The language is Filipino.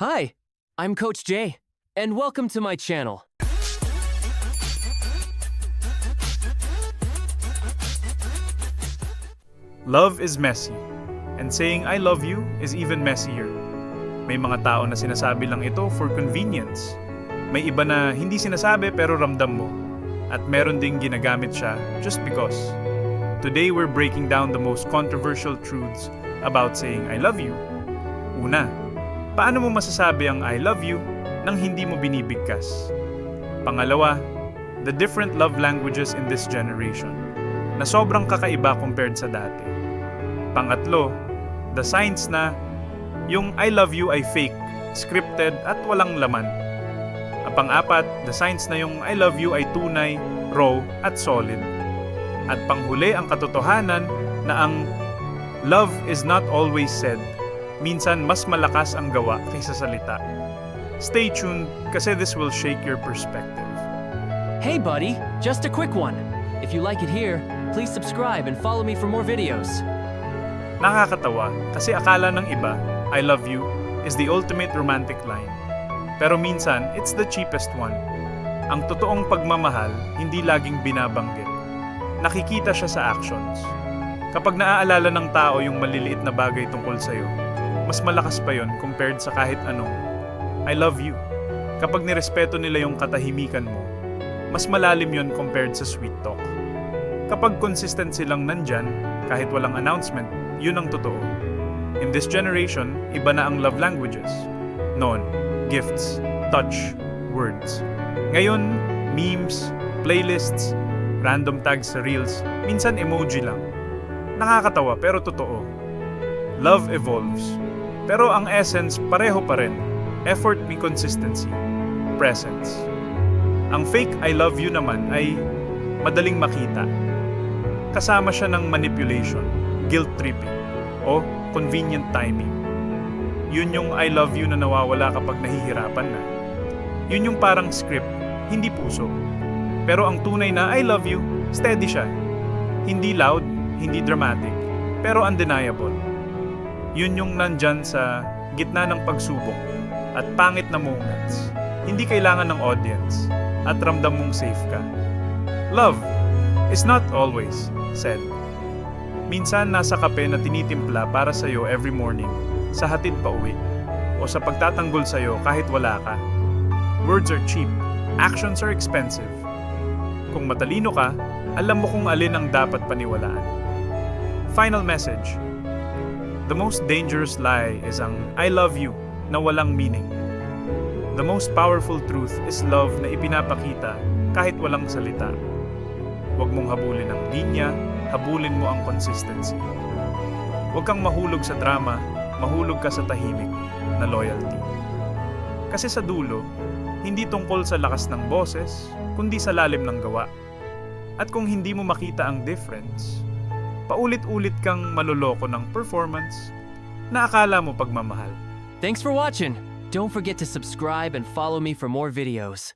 Hi, I'm Coach Jay, and welcome to my channel. Love is messy, and saying I love you is even messier. May mga tao na sinasabi lang ito for convenience. May iba na hindi sinasabi pero ramdam mo. At meron ding ginagamit siya just because. Today we're breaking down the most controversial truths about saying I love you. Una, paano mo masasabi ang I love you nang hindi mo binibigkas? Pangalawa, the different love languages in this generation na sobrang kakaiba compared sa dati. Pangatlo, the signs na yung I love you ay fake, scripted at walang laman. At pang-apat, the signs na yung I love you ay tunay, raw at solid. At panghuli ang katotohanan na ang love is not always said. Minsan mas malakas ang gawa kaysa salita. Stay tuned kasi this will shake your perspective. Hey buddy, just a quick one. If you like it here, please subscribe and follow me for more videos. Nakakatawa kasi akala ng iba, I love you is the ultimate romantic line. Pero minsan, it's the cheapest one. Ang totoong pagmamahal, hindi laging binabanggit. Nakikita siya sa actions. Kapag naaalala ng tao yung maliliit na bagay tungkol sa'yo, mas malakas pa yon compared sa kahit anong I love you. Kapag nirespeto nila yung katahimikan mo, mas malalim yon compared sa sweet talk. Kapag consistent silang nandyan, kahit walang announcement, yun ang totoo. In this generation, iba na ang love languages. Noon, gifts, touch, words. Ngayon, memes, playlists, random tags sa reels, minsan emoji lang. Nakakatawa pero totoo. Love evolves. Pero ang essence pareho pa rin. Effort may consistency. Presence. Ang fake I love you naman ay madaling makita. Kasama siya ng manipulation, guilt-tripping, o convenient timing. Yun yung I love you na nawawala kapag nahihirapan na. Yun yung parang script, hindi puso. Pero ang tunay na I love you, steady siya. Hindi loud, hindi dramatic, pero undeniable. Yun yung nandyan sa gitna ng pagsubok at pangit na moments. Hindi kailangan ng audience at ramdam mong safe ka. Love is not always said. Minsan nasa kape na tinitimpla para sa'yo every morning, sa hatid pa uwi, o sa pagtatanggol sa'yo kahit wala ka. Words are cheap, actions are expensive. Kung matalino ka, alam mo kung alin ang dapat paniwalaan. Final message. The most dangerous lie is ang I love you na walang meaning. The most powerful truth is love na ipinapakita kahit walang salita. Huwag mong habulin ang linya, habulin mo ang consistency. Huwag kang mahulog sa drama, mahulog ka sa tahimik na loyalty. Kasi sa dulo, hindi tungkol sa lakas ng boses, kundi sa lalim ng gawa. At kung hindi mo makita ang difference, paulit-ulit kang maloloko ng performance na akala mo pagmamahal. Thanks for watching. Don't forget to subscribe and follow me for more videos.